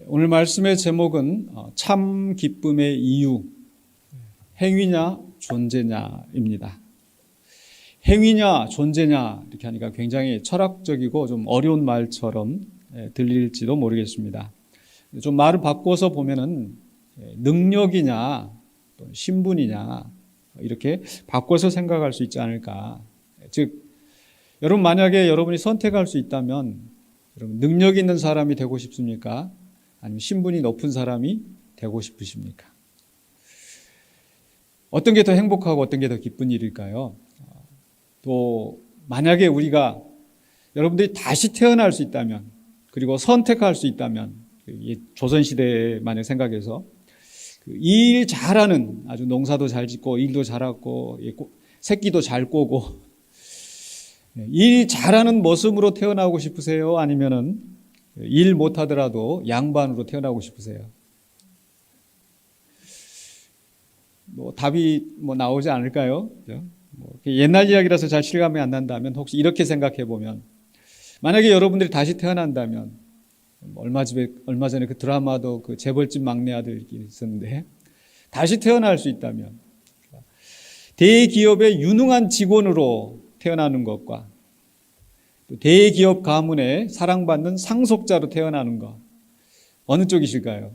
오늘 말씀의 제목은 참 기쁨의 이유, 행위냐 존재냐입니다. 행위냐 존재냐 이렇게 하니까 굉장히 철학적이고 좀 어려운 말처럼 들릴지도 모르겠습니다. 좀 말을 바꿔서 보면은 능력이냐 또 신분이냐 이렇게 바꿔서 생각할 수 있지 않을까. 즉 여러분 만약에 여러분이 선택할 수 있다면 여러분 능력 있는 사람이 되고 싶습니까? 아니면 신분이 높은 사람이 되고 싶으십니까? 어떤 게 더 행복하고 어떤 게 더 기쁜 일일까요? 또 만약에 우리가 여러분들이 다시 태어날 수 있다면 그리고 선택할 수 있다면 조선시대만의 생각에서 일 잘하는 아주 농사도 잘 짓고 일도 잘하고 새끼도 잘 꼬고 일 잘하는 모습으로 태어나고 싶으세요? 아니면은 일 못하더라도 양반으로 태어나고 싶으세요? 답이 나오지 않을까요? 옛날 이야기라서 잘 실감이 안 난다면 혹시 이렇게 생각해 보면 만약에 여러분들이 다시 태어난다면 얼마 전에 그 드라마도 그 재벌집 막내 아들이 있었는데 다시 태어날 수 있다면 대기업의 유능한 직원으로 태어나는 것과 대기업 가문의 사랑받는 상속자로 태어나는 것 어느 쪽이실까요?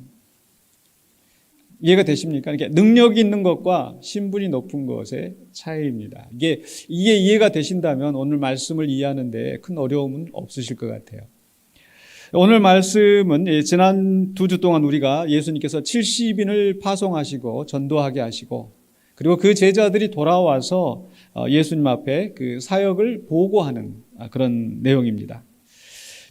이해가 되십니까? 이게 능력이 있는 것과 신분이 높은 것의 차이입니다. 이게 이해가 되신다면 오늘 말씀을 이해하는 데 큰 어려움은 없으실 것 같아요. 오늘 말씀은 지난 2주 동안 우리가 예수님께서 70인을 파송하시고 전도하게 하시고 그리고 그 제자들이 돌아와서 예수님 앞에 그 사역을 보고하는 그런 내용입니다.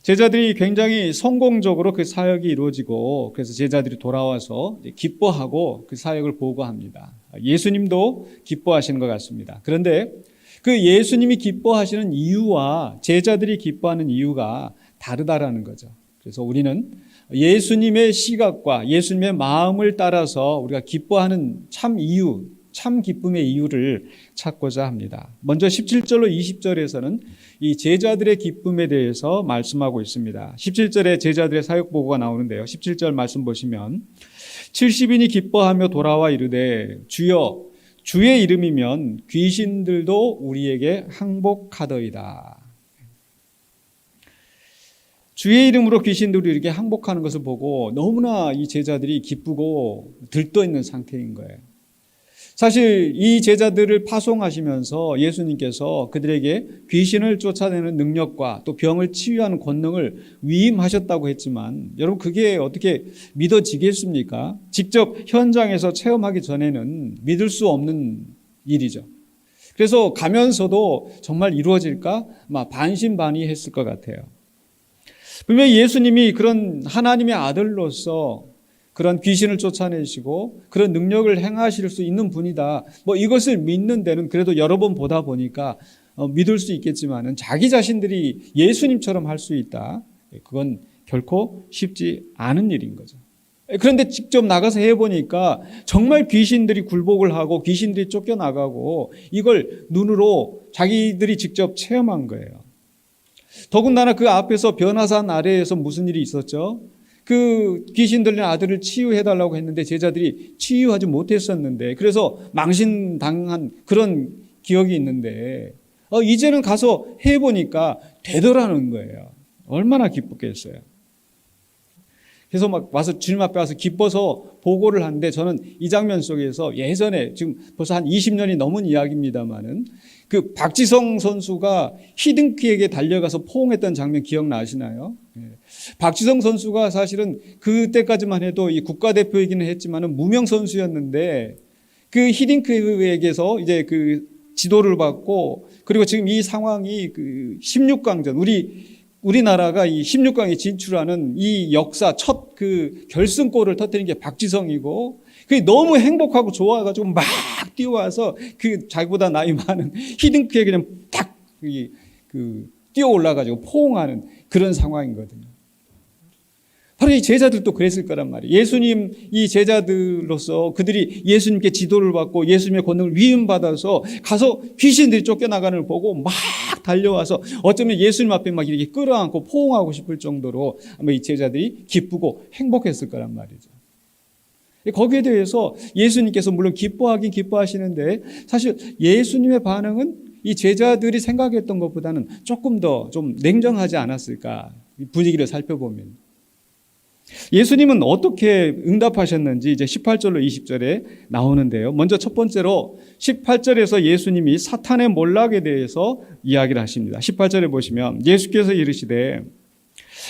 제자들이 굉장히 성공적으로 그 사역이 이루어지고 그래서 제자들이 돌아와서 기뻐하고 그 사역을 보고합니다. 예수님도 기뻐하시는 것 같습니다. 그런데 그 예수님이 기뻐하시는 이유와 제자들이 기뻐하는 이유가 다르다라는 거죠. 그래서 우리는 예수님의 시각과 예수님의 마음을 따라서 우리가 기뻐하는 참 이유, 참 기쁨의 이유를 찾고자 합니다. 먼저 17절로 20절에서는 이 제자들의 기쁨에 대해서 말씀하고 있습니다. 17절에 제자들의 사역 보고가 나오는데요. 17절 말씀 보시면 70인이 기뻐하며 돌아와 이르되 주여 주의 이름이면 귀신들도 우리에게 항복하더이다. 주의 이름으로 귀신들이 이렇게 항복하는 것을 보고 너무나 이 제자들이 기쁘고 들떠 있는 상태인 거예요. 사실 이 제자들을 파송하시면서 예수님께서 그들에게 귀신을 쫓아내는 능력과 또 병을 치유하는 권능을 위임하셨다고 했지만 여러분 그게 어떻게 믿어지겠습니까? 직접 현장에서 체험하기 전에는 믿을 수 없는 일이죠. 그래서 가면서도 정말 이루어질까? 반신반의했을 것 같아요. 분명히 예수님이 그런 하나님의 아들로서 그런 귀신을 쫓아내시고 그런 능력을 행하실 수 있는 분이다. 이것을 믿는 데는 그래도 여러 번 보다 보니까 믿을 수 있겠지만은 자기 자신들이 예수님처럼 할 수 있다. 그건 결코 쉽지 않은 일인 거죠. 그런데 직접 나가서 해보니까 정말 귀신들이 굴복을 하고 귀신들이 쫓겨나가고 이걸 눈으로 자기들이 직접 체험한 거예요. 더군다나 그 앞에서 변화산 아래에서 무슨 일이 있었죠? 그 귀신 들린 아들을 치유해달라고 했는데 제자들이 치유하지 못했었는데 그래서 망신당한 그런 기억이 있는데 이제는 가서 해보니까 되더라는 거예요. 얼마나 기뻤겠어요. 그래서 와서 주님 앞에 와서 기뻐서 보고를 하는데 저는 이 장면 속에서 예전에 지금 벌써 한 20년이 넘은 이야기입니다만은 그 박지성 선수가 히딩크에게 달려가서 포옹했던 장면 기억나시나요? 박지성 선수가 사실은 그때까지만 해도 이 국가대표이기는 했지만은 무명 선수였는데 그 히딩크에게서 이제 그 지도를 받고 그리고 지금 이 상황이 그 16강전 우리나라가 이 16강에 진출하는 이 역사 첫 그 결승골을 터뜨린 게 박지성이고 그게 너무 행복하고 좋아가지고 막 뛰어와서 그 자기보다 나이 많은 히딩크에 그냥 탁 뛰어 올라가지고 포옹하는 그런 상황이거든요. 바로 이 제자들도 그랬을 거란 말이에요. 예수님 이 제자들로서 그들이 예수님께 지도를 받고 예수님의 권능을 위임받아서 가서 귀신들이 쫓겨나가는 걸 보고 막 달려와서 어쩌면 예수님 앞에 막 이렇게 끌어안고 포옹하고 싶을 정도로 아마 이 제자들이 기쁘고 행복했을 거란 말이죠. 거기에 대해서 예수님께서 물론 기뻐하긴 기뻐하시는데 사실 예수님의 반응은 이 제자들이 생각했던 것보다는 조금 더 좀 냉정하지 않았을까, 분위기를 살펴보면. 예수님은 어떻게 응답하셨는지 이제 18절로 20절에 나오는데요. 먼저 첫 번째로 18절에서 예수님이 사탄의 몰락에 대해서 이야기를 하십니다. 18절에 보시면 예수께서 이르시되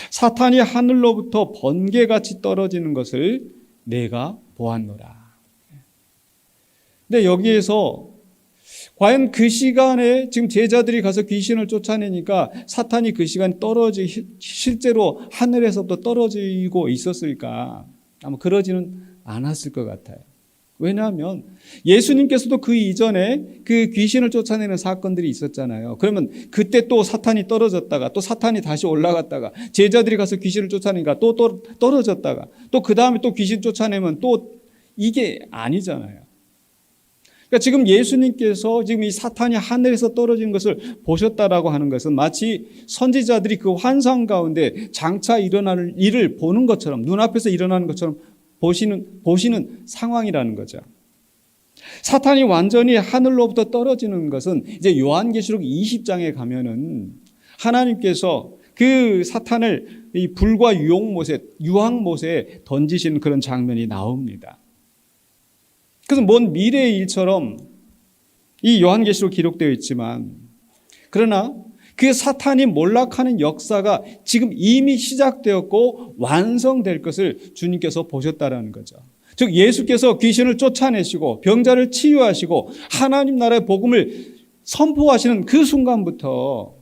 사탄이 하늘로부터 번개같이 떨어지는 것을 내가 보았노라. 근데 여기에서 과연 그 시간에 지금 제자들이 가서 귀신을 쫓아내니까 사탄이 그 시간에 실제로 하늘에서부터 떨어지고 있었을까? 아마 그러지는 않았을 것 같아요. 왜냐하면 예수님께서도 그 이전에 그 귀신을 쫓아내는 사건들이 있었잖아요. 그러면 그때 또 사탄이 떨어졌다가 또 사탄이 다시 올라갔다가 제자들이 가서 귀신을 쫓아내니까 또 떨어졌다가 또 그 다음에 또 귀신 쫓아내면 또 이게 아니잖아요. 그러니까 지금 예수님께서 지금 이 사탄이 하늘에서 떨어지는 것을 보셨다라고 하는 것은 마치 선지자들이 그 환상 가운데 장차 일어날 일을 보는 것처럼 눈앞에서 일어나는 것처럼 보시는 상황이라는 거죠. 사탄이 완전히 하늘로부터 떨어지는 것은 이제 요한계시록 20장에 가면은 하나님께서 그 사탄을 이 불과 유황못에 던지시는 그런 장면이 나옵니다. 그래서 먼 미래의 일처럼 이 요한계시록 기록되어 있지만 그러나 그 사탄이 몰락하는 역사가 지금 이미 시작되었고 완성될 것을 주님께서 보셨다라는 거죠. 즉 예수께서 귀신을 쫓아내시고 병자를 치유하시고 하나님 나라의 복음을 선포하시는 그 순간부터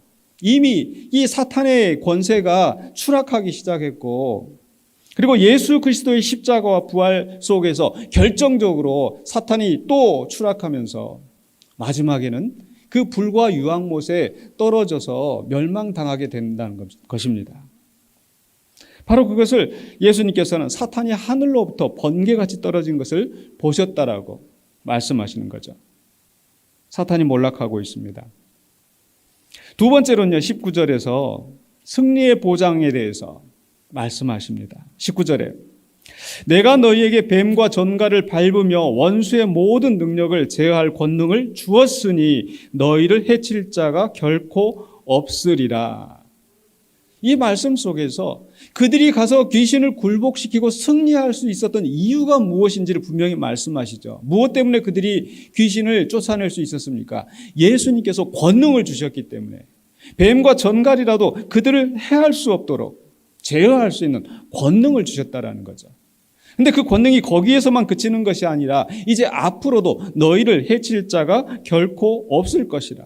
이미 이 사탄의 권세가 추락하기 시작했고 그리고 예수 그리스도의 십자가와 부활 속에서 결정적으로 사탄이 또 추락하면서 마지막에는 그 불과 유황못에 떨어져서 멸망당하게 된다는 것입니다. 바로 그것을 예수님께서는 사탄이 하늘로부터 번개같이 떨어진 것을 보셨다라고 말씀하시는 거죠. 사탄이 몰락하고 있습니다. 두 번째로는요, 19절에서 승리의 보장에 대해서 말씀하십니다. 19절에 내가 너희에게 뱀과 전갈을 밟으며 원수의 모든 능력을 제어할 권능을 주었으니 너희를 해칠 자가 결코 없으리라. 이 말씀 속에서 그들이 가서 귀신을 굴복시키고 승리할 수 있었던 이유가 무엇인지를 분명히 말씀하시죠. 무엇 때문에 그들이 귀신을 쫓아낼 수 있었습니까? 예수님께서 권능을 주셨기 때문에 뱀과 전갈이라도 그들을 해할 수 없도록 제어할 수 있는 권능을 주셨다라는 거죠. 근데 그 권능이 거기에서만 그치는 것이 아니라 이제 앞으로도 너희를 해칠 자가 결코 없을 것이라.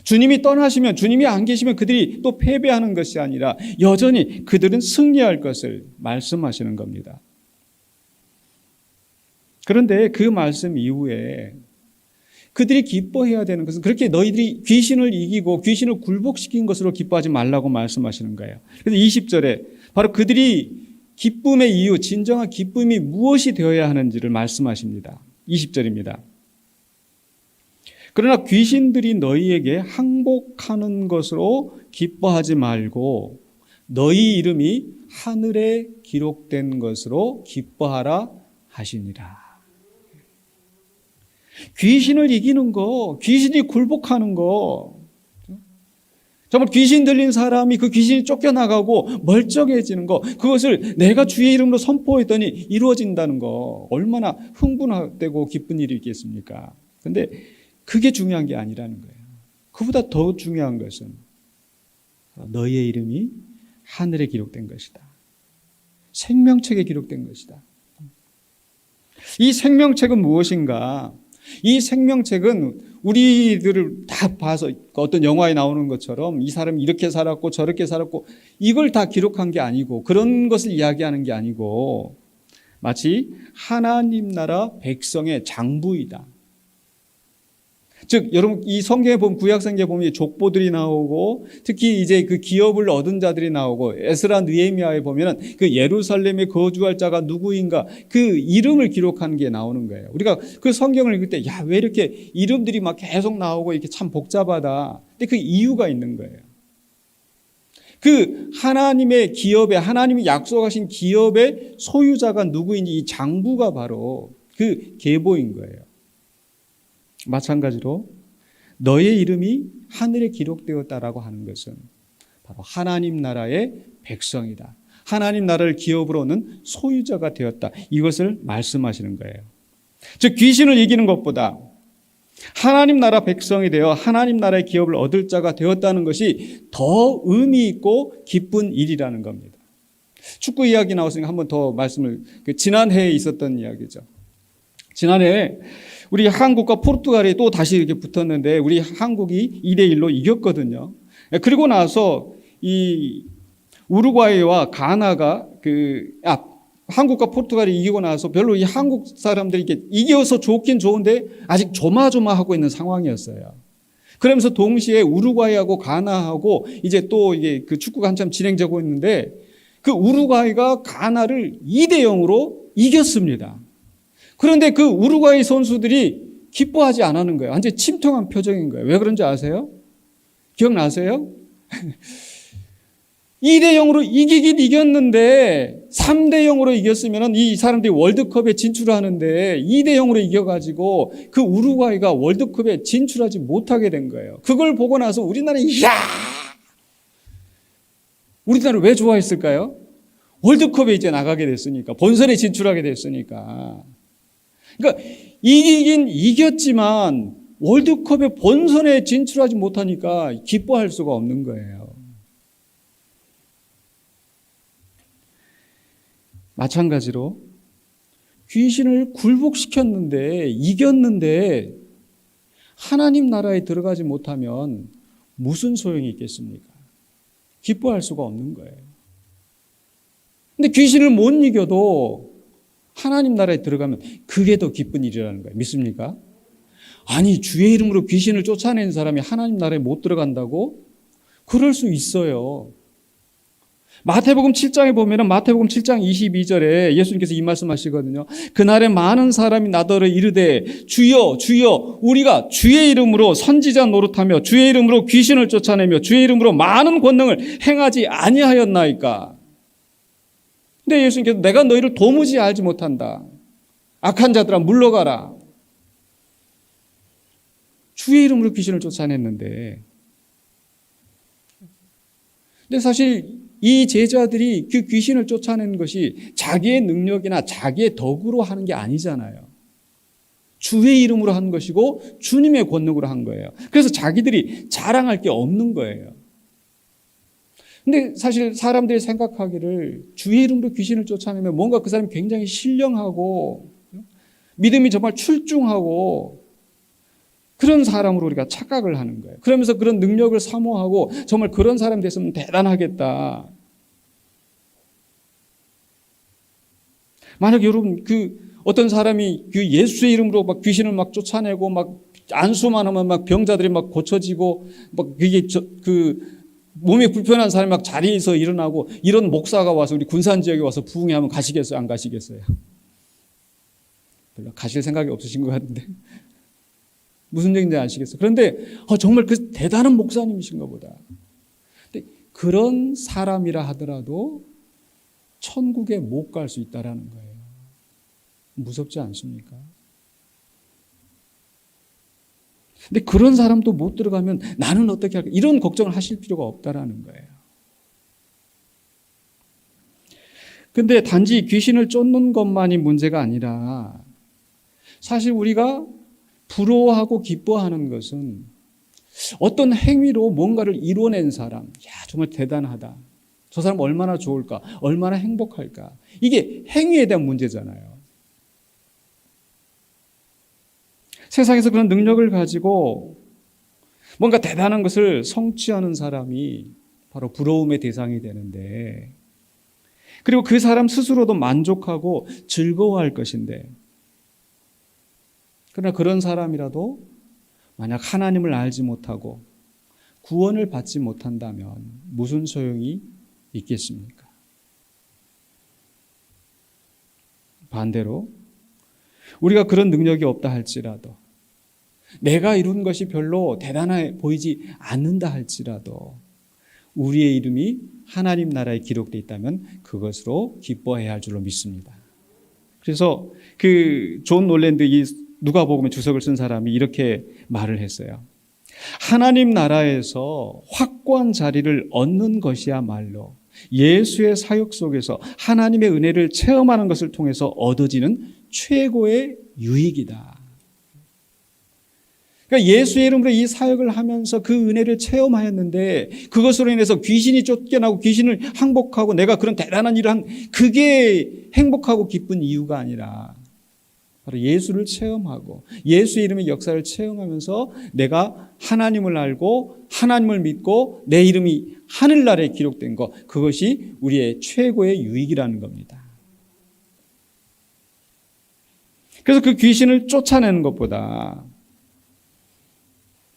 주님이 떠나시면 주님이 안 계시면 그들이 또 패배하는 것이 아니라 여전히 그들은 승리할 것을 말씀하시는 겁니다. 그런데 그 말씀 이후에 그들이 기뻐해야 되는 것은 그렇게 너희들이 귀신을 이기고 귀신을 굴복시킨 것으로 기뻐하지 말라고 말씀하시는 거예요. 그래서 20절에 바로 그들이 기쁨의 이유, 진정한 기쁨이 무엇이 되어야 하는지를 말씀하십니다. 20절입니다. 그러나 귀신들이 너희에게 항복하는 것으로 기뻐하지 말고 너희 이름이 하늘에 기록된 것으로 기뻐하라 하시니라. 귀신을 이기는 거, 귀신이 굴복하는 거, 정말 귀신 들린 사람이 그 귀신이 쫓겨나가고 멀쩡해지는 거, 그것을 내가 주의 이름으로 선포했더니 이루어진다는 거 얼마나 흥분되고 기쁜 일이 있겠습니까? 그런데 그게 중요한 게 아니라는 거예요. 그보다 더 중요한 것은 너희의 이름이 하늘에 기록된 것이다. 생명책에 기록된 것이다. 이 생명책은 무엇인가? 이 생명책은 우리들을 다 봐서 어떤 영화에 나오는 것처럼 이 사람이 이렇게 살았고 저렇게 살았고 이걸 다 기록한 게 아니고 그런 것을 이야기하는 게 아니고 마치 하나님 나라 백성의 장부이다. 즉 여러분 이 성경에 보면 구약 성경에 보면 족보들이 나오고 특히 이제 그 기업을 얻은 자들이 나오고 에스라 느헤미야에 보면은 그 예루살렘에 거주할 자가 누구인가 그 이름을 기록하는 게 나오는 거예요. 우리가 그 성경을 읽을 때 야, 왜 이렇게 이름들이 막 계속 나오고 이렇게 참 복잡하다. 근데 그 이유가 있는 거예요. 그 하나님의 기업에 하나님이 약속하신 기업의 소유자가 누구인지 이 장부가 바로 그 계보인 거예요. 마찬가지로 너의 이름이 하늘에 기록되었다라고 하는 것은 바로 하나님 나라의 백성이다. 하나님 나라를 기업으로 얻는 소유자가 되었다. 이것을 말씀하시는 거예요. 즉 귀신을 이기는 것보다 하나님 나라 백성이 되어 하나님 나라의 기업을 얻을 자가 되었다는 것이 더 의미 있고 기쁜 일이라는 겁니다. 축구 이야기 나왔으니까 한번 더 말씀을 지난해에 있었던 이야기죠. 지난해에 우리 한국과 포르투갈이 또 다시 이렇게 붙었는데 우리 한국이 2대1로 이겼거든요. 그리고 나서 이 우루과이와 가나가 한국과 포르투갈이 이기고 나서 별로 이 한국 사람들이 이렇게 이겨서 좋긴 좋은데 아직 조마조마하고 있는 상황이었어요. 그러면서 동시에 우루과이하고 가나하고 이제 또 이게 그 축구가 한참 진행되고 있는데 그 우루과이가 가나를 2대0으로 이겼습니다. 그런데 그 우루과이 선수들이 기뻐하지 않았는 거예요. 완전히 침통한 표정인 거예요. 왜 그런지 아세요? 기억나세요? 2대0으로 이기긴 이겼는데 3대0으로 이겼으면 이 사람들이 월드컵에 진출하는데 2대0으로 이겨가지고 그 우루과이가 월드컵에 진출하지 못하게 된 거예요. 그걸 보고 나서 우리나라는 이야! 우리나라를 왜 좋아했을까요? 월드컵에 이제 나가게 됐으니까, 본선에 진출하게 됐으니까. 그러니까 이기긴 이겼지만 월드컵의 본선에 진출하지 못하니까 기뻐할 수가 없는 거예요. 마찬가지로 귀신을 굴복시켰는데 이겼는데 하나님 나라에 들어가지 못하면 무슨 소용이 있겠습니까? 기뻐할 수가 없는 거예요. 근데 귀신을 못 이겨도 하나님 나라에 들어가면 그게 더 기쁜 일이라는 거예요. 믿습니까? 아니 주의 이름으로 귀신을 쫓아낸 사람이 하나님 나라에 못 들어간다고? 그럴 수 있어요. 마태복음 7장에 보면은 마태복음 7장 22절에 예수님께서 이 말씀하시거든요. 그날에 많은 사람이 나더러 이르되 주여 주여 우리가 주의 이름으로 선지자 노릇하며 주의 이름으로 귀신을 쫓아내며 주의 이름으로 많은 권능을 행하지 아니하였나이까. 근데 예수님께서 내가 너희를 도무지 알지 못한다. 악한 자들아 물러가라. 주의 이름으로 귀신을 쫓아냈는데 근데 사실 이 제자들이 그 귀신을 쫓아낸 것이 자기의 능력이나 자기의 덕으로 하는 게 아니잖아요. 주의 이름으로 한 것이고 주님의 권능으로 한 거예요. 그래서 자기들이 자랑할 게 없는 거예요. 근데 사실 사람들이 생각하기를 주의 이름으로 귀신을 쫓아내면 뭔가 그 사람이 굉장히 신령하고 믿음이 정말 출중하고 그런 사람으로 우리가 착각을 하는 거예요. 그러면서 그런 능력을 사모하고 정말 그런 사람이 됐으면 대단하겠다. 만약 여러분 어떤 사람이 그 예수의 이름으로 막 귀신을 막 쫓아내고 막 안수만 하면 막 병자들이 막 고쳐지고 막 그게 몸이 불편한 사람이 막 자리에서 일어나고 이런 목사가 와서 우리 군산 지역에 와서 부흥회하면 가시겠어요? 안 가시겠어요? 별로 가실 생각이 없으신 것 같은데 무슨 얘기인지 아시겠어요? 그런데 정말 그 대단한 목사님이신가 보다. 근데 그런 사람이라 하더라도 천국에 못 갈 수 있다라는 거예요. 무섭지 않습니까? 근데 그런 사람도 못 들어가면 나는 어떻게 할까? 이런 걱정을 하실 필요가 없다라는 거예요. 근데 단지 귀신을 쫓는 것만이 문제가 아니라 사실 우리가 부러워하고 기뻐하는 것은 어떤 행위로 뭔가를 이뤄낸 사람, 야, 정말 대단하다. 저 사람 얼마나 좋을까? 얼마나 행복할까? 이게 행위에 대한 문제잖아요. 세상에서 그런 능력을 가지고 뭔가 대단한 것을 성취하는 사람이 바로 부러움의 대상이 되는데, 그리고 그 사람 스스로도 만족하고 즐거워할 것인데, 그러나 그런 사람이라도 만약 하나님을 알지 못하고 구원을 받지 못한다면 무슨 소용이 있겠습니까? 반대로 우리가 그런 능력이 없다 할지라도, 내가 이룬 것이 별로 대단해 보이지 않는다 할지라도 우리의 이름이 하나님 나라에 기록되어 있다면 그것으로 기뻐해야 할 줄로 믿습니다. 그래서 그 존 놀랜드 이 누가복음의 주석을 쓴 사람이 이렇게 말을 했어요. 하나님 나라에서 확고한 자리를 얻는 것이야말로 예수의 사역 속에서 하나님의 은혜를 체험하는 것을 통해서 얻어지는 최고의 유익이다. 그러니까 예수의 이름으로 이 사역을 하면서 그 은혜를 체험하였는데 그것으로 인해서 귀신이 쫓겨나고 귀신을 항복하고 내가 그런 대단한 일을 한, 그게 행복하고 기쁜 이유가 아니라 바로 예수를 체험하고 예수의 이름의 역사를 체험하면서 내가 하나님을 알고 하나님을 믿고 내 이름이 하늘나라에 기록된 것, 그것이 우리의 최고의 유익이라는 겁니다. 그래서 그 귀신을 쫓아내는 것보다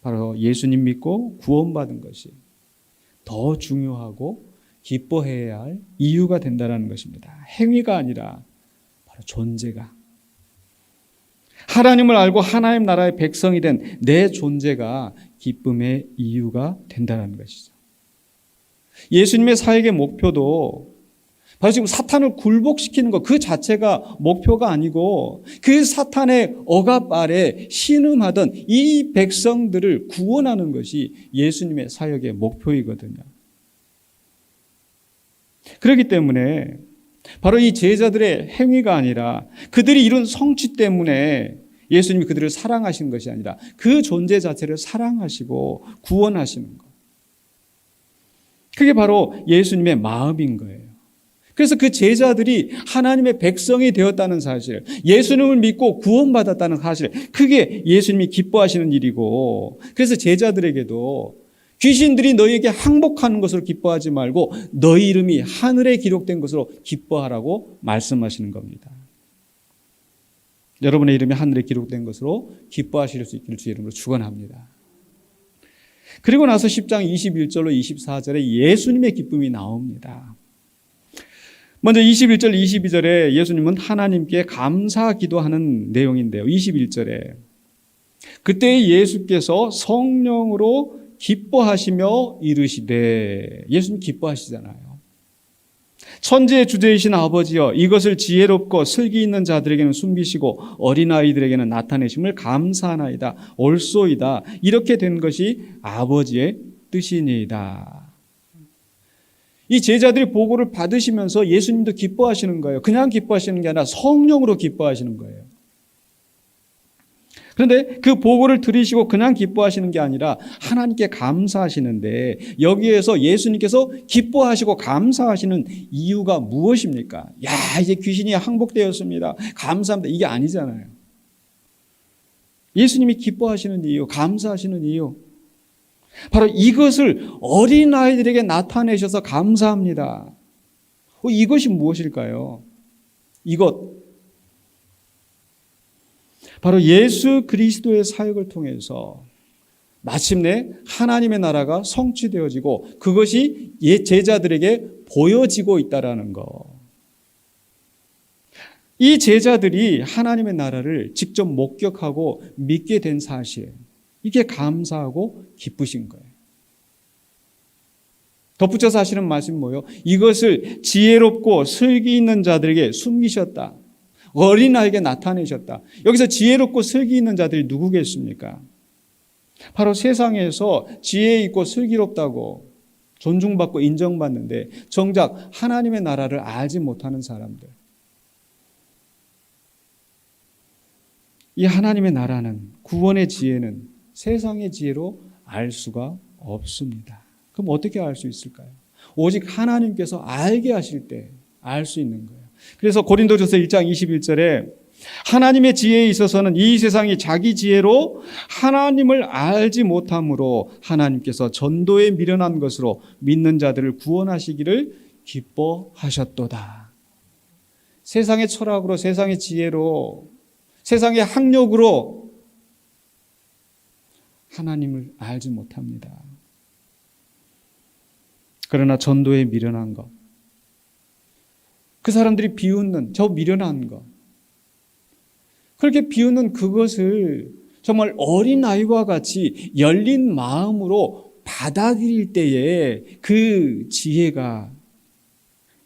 바로 예수님 믿고 구원받은 것이 더 중요하고 기뻐해야 할 이유가 된다는 것입니다. 행위가 아니라 바로 존재가. 하나님을 알고 하나님 나라의 백성이 된 내 존재가 기쁨의 이유가 된다는 것이죠. 예수님의 사역의 목표도 바로 지금 사탄을 굴복시키는 것, 그 자체가 목표가 아니고 그 사탄의 억압 아래 신음하던 이 백성들을 구원하는 것이 예수님의 사역의 목표이거든요. 그렇기 때문에 바로 이 제자들의 행위가 아니라 그들이 이룬 성취 때문에 예수님이 그들을 사랑하시는 것이 아니라 그 존재 자체를 사랑하시고 구원하시는 것. 그게 바로 예수님의 마음인 거예요. 그래서 그 제자들이 하나님의 백성이 되었다는 사실, 예수님을 믿고 구원받았다는 사실, 그게 예수님이 기뻐하시는 일이고, 그래서 제자들에게도 귀신들이 너희에게 항복하는 것으로 기뻐하지 말고 너희 이름이 하늘에 기록된 것으로 기뻐하라고 말씀하시는 겁니다. 여러분의 이름이 하늘에 기록된 것으로 기뻐하실 수 있기를 주의 이름으로 축원합니다. 그리고 나서 10장 21절로 24절에 예수님의 기쁨이 나옵니다. 먼저 21절, 22절에 예수님은 하나님께 감사 기도하는 내용인데요. 21절에 그때 예수께서 성령으로 기뻐하시며 이르시되, 예수님 기뻐하시잖아요. 천지의 주제이신 아버지여, 이것을 지혜롭고 슬기 있는 자들에게는 숨기시고 어린아이들에게는 나타내심을 감사하나이다. 옳소이다. 이렇게 된 것이 아버지의 뜻이니이다. 이 제자들이 보고를 받으시면서 예수님도 기뻐하시는 거예요. 그냥 기뻐하시는 게 아니라 성령으로 기뻐하시는 거예요. 그런데 그 보고를 들으시고 그냥 기뻐하시는 게 아니라 하나님께 감사하시는데, 여기에서 예수님께서 기뻐하시고 감사하시는 이유가 무엇입니까? 야, 이제 귀신이 항복되었습니다. 감사합니다. 이게 아니잖아요. 예수님이 기뻐하시는 이유, 감사하시는 이유, 바로 이것을 어린아이들에게 나타내셔서 감사합니다. 이것이 무엇일까요? 이것, 바로 예수 그리스도의 사역을 통해서 마침내 하나님의 나라가 성취되어지고 그것이 제자들에게 보여지고 있다는 것. 이 제자들이 하나님의 나라를 직접 목격하고 믿게 된 사실, 이게 감사하고 기쁘신 거예요. 덧붙여서 하시는 말씀이 뭐예요? 이것을 지혜롭고 슬기 있는 자들에게 숨기셨다. 어린아이에게 나타내셨다. 여기서 지혜롭고 슬기 있는 자들이 누구겠습니까? 바로 세상에서 지혜 있고 슬기롭다고 존중받고 인정받는데 정작 하나님의 나라를 알지 못하는 사람들. 이 하나님의 나라는, 구원의 지혜는 세상의 지혜로 알 수가 없습니다. 그럼 어떻게 알 수 있을까요? 오직 하나님께서 알게 하실 때 알 수 있는 거예요. 그래서 고린도전서 1장 21절에 하나님의 지혜에 있어서는 이 세상이 자기 지혜로 하나님을 알지 못함으로 하나님께서 전도에 미련한 것으로 믿는 자들을 구원하시기를 기뻐하셨도다. 세상의 철학으로, 세상의 지혜로, 세상의 학력으로 하나님을 알지 못합니다. 그러나 전도에 미련한 것, 그 사람들이 비웃는 저 미련한 것, 그렇게 비웃는 그것을 정말 어린아이와 같이 열린 마음으로 받아들일 때에 그 지혜가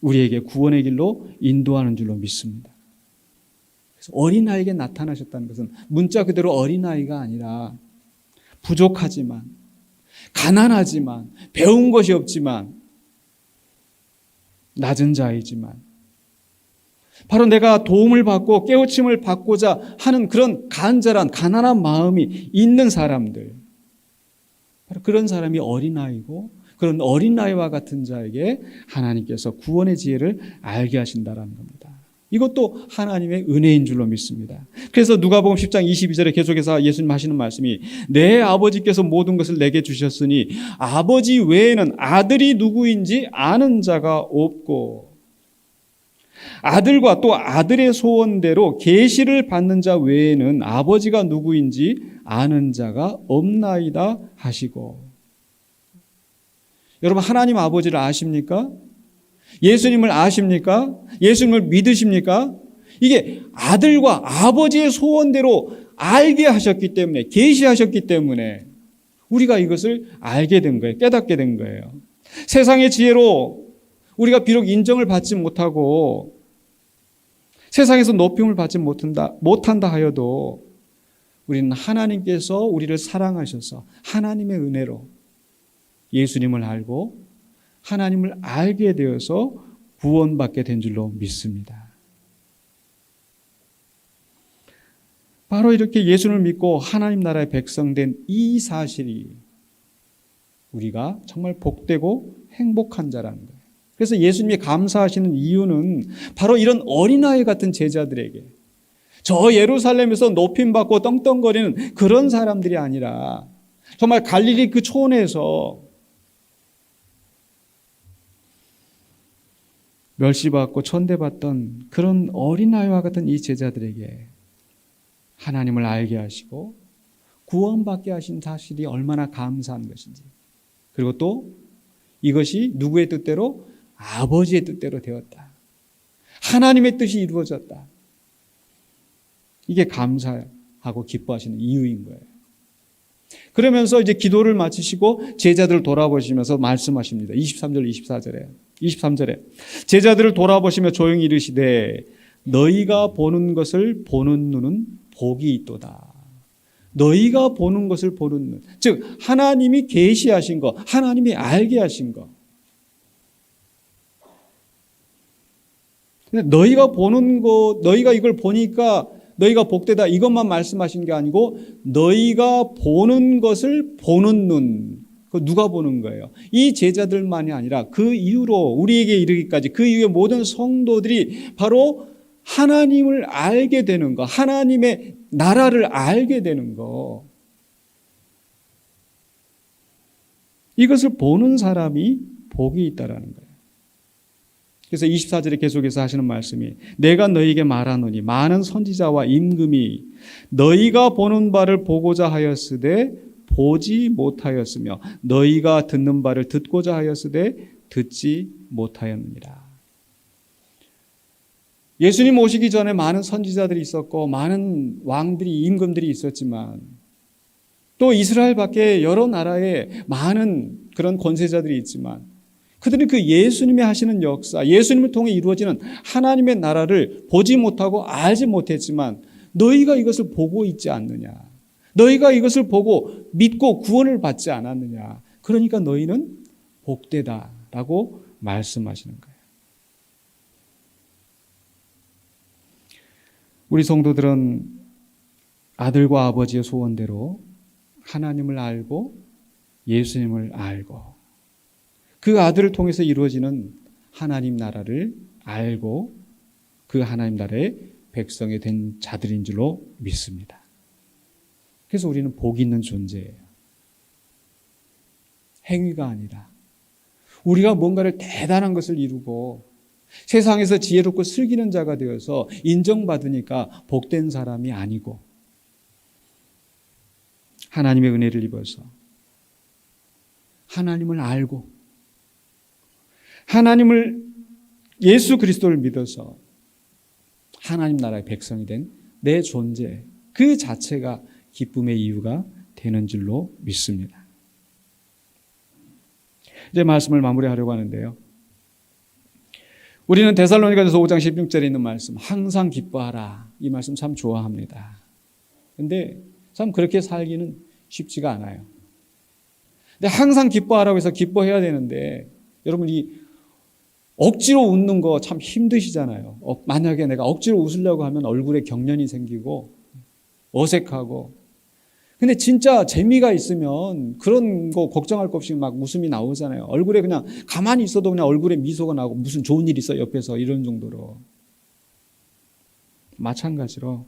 우리에게 구원의 길로 인도하는 줄로 믿습니다. 그래서 어린아이에게 나타나셨다는 것은 문자 그대로 어린아이가 아니라 부족하지만, 가난하지만, 배운 것이 없지만, 낮은 자이지만, 바로 내가 도움을 받고 깨우침을 받고자 하는 그런 간절한 가난한 마음이 있는 사람들, 바로 그런 사람이 어린아이고, 그런 어린아이와 같은 자에게 하나님께서 구원의 지혜를 알게 하신다는 겁니다. 이것도 하나님의 은혜인 줄로 믿습니다. 그래서 누가복음 10장 22절에 계속해서 예수님 하시는 말씀이 내 아버지께서 모든 것을 내게 주셨으니 아버지 외에는 아들이 누구인지 아는 자가 없고 아들과 또 아들의 소원대로 계시를 받는 자 외에는 아버지가 누구인지 아는 자가 없나이다 하시고. 여러분, 하나님 아버지를 아십니까? 예수님을 아십니까? 예수님을 믿으십니까? 이게 아들과 아버지의 소원대로 알게 하셨기 때문에, 계시하셨기 때문에 우리가 이것을 알게 된 거예요. 깨닫게 된 거예요. 세상의 지혜로 우리가 비록 인정을 받지 못하고 세상에서 높임을 받지 못한다 하여도 우리는 하나님께서 우리를 사랑하셔서 하나님의 은혜로 예수님을 알고 하나님을 알게 되어서 구원받게 된 줄로 믿습니다. 바로 이렇게 예수를 믿고 하나님 나라의 백성된 이 사실이 우리가 정말 복되고 행복한 자라는 거예요. 그래서 예수님이 감사하시는 이유는 바로 이런 어린아이 같은 제자들에게 저 예루살렘에서 높임받고 떵떵거리는 그런 사람들이 아니라 정말 갈릴리 그 촌에서 멸시받고 천대받던 그런 어린아이와 같은 이 제자들에게 하나님을 알게 하시고 구원받게 하신 사실이 얼마나 감사한 것인지, 그리고 또 이것이 누구의 뜻대로? 아버지의 뜻대로 되었다. 하나님의 뜻이 이루어졌다. 이게 감사하고 기뻐하시는 이유인 거예요. 그러면서 이제 기도를 마치시고 제자들을 돌아보시면서 말씀하십니다. 23절에 제자들을 돌아보시며 조용히 이르시되 너희가 보는 것을 보는 눈은 복이 있도다. 너희가 보는 것을 보는 눈, 즉 하나님이 계시하신 것, 하나님이 알게 하신 것. 근데 너희가 보는 것, 너희가 이걸 보니까 너희가 복되다 이것만 말씀하신 게 아니고 너희가 보는 것을 보는 눈, 누가 보는 거예요? 이 제자들만이 아니라 그 이후로 우리에게 이르기까지 그 이후에 모든 성도들이 바로 하나님을 알게 되는 거, 하나님의 나라를 알게 되는 거, 이것을 보는 사람이 복이 있다라는 거예요. 그래서 24절에 계속해서 하시는 말씀이 내가 너희에게 말하노니 많은 선지자와 임금이 너희가 보는 바를 보고자 하였으되 보지 못하였으며 너희가 듣는 바를 듣고자 하였으되 듣지 못하였느니라. 예수님 오시기 전에 많은 선지자들이 있었고 많은 왕들이, 임금들이 있었지만 또 이스라엘 밖에 여러 나라에 많은 그런 권세자들이 있지만 그들은 그 예수님이 하시는 역사, 예수님을 통해 이루어지는 하나님의 나라를 보지 못하고 알지 못했지만 너희가 이것을 보고 있지 않느냐, 너희가 이것을 보고 믿고 구원을 받지 않았느냐, 그러니까 너희는 복되다라고 말씀하시는 거예요. 우리 성도들은 아들과 아버지의 소원대로 하나님을 알고 예수님을 알고 그 아들을 통해서 이루어지는 하나님 나라를 알고 그 하나님 나라의 백성이 된 자들인 줄로 믿습니다. 그래서 우리는 복 있는 존재예요. 행위가 아니라 우리가 뭔가를 대단한 것을 이루고 세상에서 지혜롭고 슬기는 자가 되어서 인정받으니까 복된 사람이 아니고 하나님의 은혜를 입어서 하나님을 알고 하나님을 예수 그리스도를 믿어서 하나님 나라의 백성이 된 내 존재 그 자체가 기쁨의 이유가 되는 줄로 믿습니다. 이제 말씀을 마무리하려고 하는데요. 우리는 데살로니가전서 5장 16절에 있는 말씀 항상 기뻐하라 이 말씀 참 좋아합니다. 그런데 참 그렇게 살기는 쉽지가 않아요. 근데 항상 기뻐하라고 해서 기뻐해야 되는데 여러분 이 억지로 웃는 거 참 힘드시잖아요. 만약에 내가 억지로 웃으려고 하면 얼굴에 경련이 생기고 어색하고 근데 진짜 재미가 있으면 그런 거 걱정할 것 없이 막 웃음이 나오잖아요. 얼굴에 그냥 가만히 있어도 그냥 얼굴에 미소가 나고 무슨 좋은 일 있어 옆에서 이런 정도로. 마찬가지로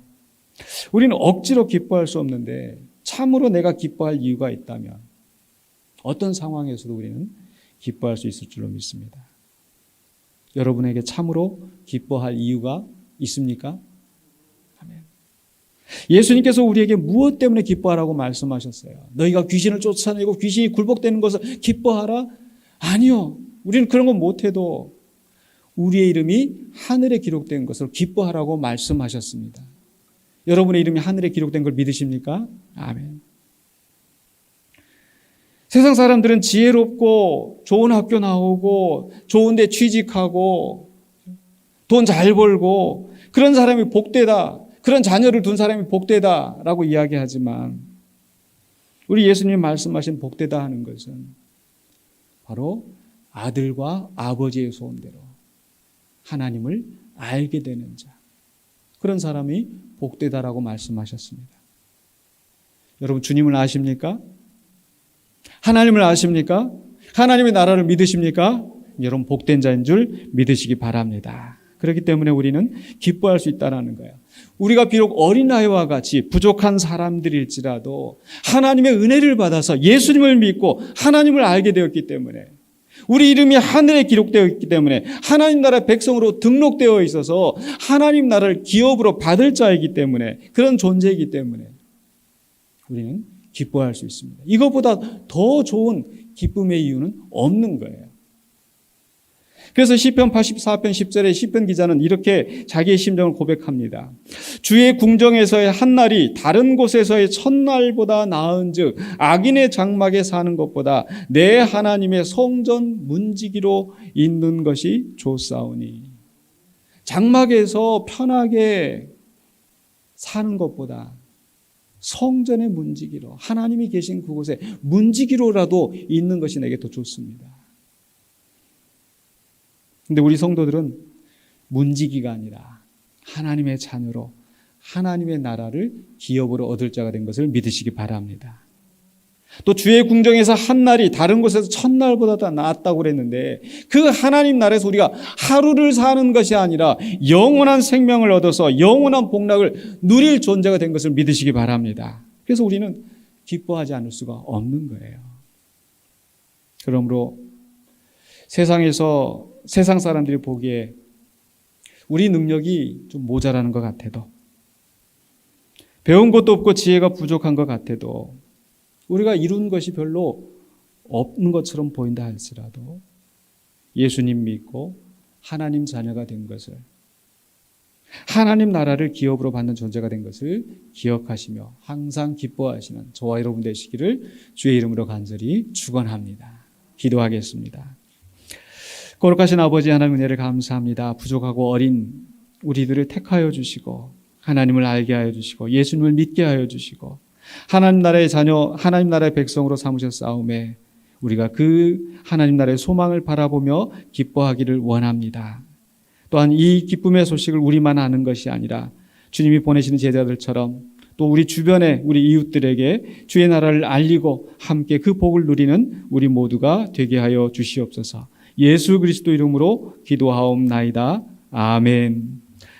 우리는 억지로 기뻐할 수 없는데 참으로 내가 기뻐할 이유가 있다면 어떤 상황에서도 우리는 기뻐할 수 있을 줄로 믿습니다. 여러분에게 참으로 기뻐할 이유가 있습니까? 아멘. 예수님께서 우리에게 무엇 때문에 기뻐하라고 말씀하셨어요? 너희가 귀신을 쫓아내고 귀신이 굴복되는 것을 기뻐하라? 아니요. 우리는 그런 거 못해도 우리의 이름이 하늘에 기록된 것을 기뻐하라고 말씀하셨습니다. 여러분의 이름이 하늘에 기록된 걸 믿으십니까? 아멘. 세상 사람들은 지혜롭고 좋은 학교 나오고 좋은 데 취직하고 돈 잘 벌고 그런 사람이 복되다. 그런 자녀를 둔 사람이 복되다라고 이야기하지만 우리 예수님이 말씀하신 복되다 하는 것은 바로 아들과 아버지의 소원대로 하나님을 알게 되는 자. 그런 사람이 복되다라고 말씀하셨습니다. 여러분 주님을 아십니까? 하나님을 아십니까? 하나님의 나라를 믿으십니까? 여러분 복된 자인 줄 믿으시기 바랍니다. 그렇기 때문에 우리는 기뻐할 수 있다는 거예요. 우리가 비록 어린아이와 같이 부족한 사람들일지라도 하나님의 은혜를 받아서 예수님을 믿고 하나님을 알게 되었기 때문에 우리 이름이 하늘에 기록되어 있기 때문에 하나님 나라의 백성으로 등록되어 있어서 하나님 나라를 기업으로 받을 자이기 때문에 그런 존재이기 때문에 우리는 기뻐할 수 있습니다. 이것보다 더 좋은 기쁨의 이유는 없는 거예요. 그래서 시편 84편 10절에 시편 기자는 이렇게 자기의 심정을 고백합니다. 주의 궁정에서의 한날이 다른 곳에서의 첫날보다 나은즉 악인의 장막에 사는 것보다 내 하나님의 성전 문지기로 있는 것이 좋사오니. 장막에서 편하게 사는 것보다 성전의 문지기로 하나님이 계신 그곳에 문지기로라도 있는 것이 내게 더 좋습니다. 근데 우리 성도들은 문지기가 아니라 하나님의 자녀로 하나님의 나라를 기업으로 얻을 자가 된 것을 믿으시기 바랍니다. 또 주의 궁정에서 한 날이 다른 곳에서 첫날보다 더 낫다고 그랬는데 그 하나님 나라에서 우리가 하루를 사는 것이 아니라 영원한 생명을 얻어서 영원한 복락을 누릴 존재가 된 것을 믿으시기 바랍니다. 그래서 우리는 기뻐하지 않을 수가 없는 거예요. 그러므로 세상 사람들이 보기에 우리 능력이 좀 모자라는 것 같아도 배운 것도 없고 지혜가 부족한 것 같아도 우리가 이룬 것이 별로 없는 것처럼 보인다 할지라도 예수님 믿고 하나님 자녀가 된 것을 하나님 나라를 기업으로 받는 존재가 된 것을 기억하시며 항상 기뻐하시는 저와 여러분 되시기를 주의 이름으로 간절히 축원합니다. 기도하겠습니다. 거룩하신 아버지 하나님 은혜를 감사합니다. 부족하고 어린 우리들을 택하여 주시고 하나님을 알게 하여 주시고 예수님을 믿게 하여 주시고 하나님 나라의 자녀, 하나님 나라의 백성으로 삼으셨사오매 우리가 그 하나님 나라의 소망을 바라보며 기뻐하기를 원합니다. 또한 이 기쁨의 소식을 우리만 아는 것이 아니라 주님이 보내시는 제자들처럼 또 우리 주변의 우리 이웃들에게 주의 나라를 알리고 함께 그 복을 누리는 우리 모두가 되게 하여 주시옵소서. 예수 그리스도 이름으로 기도하옵나이다. 아멘.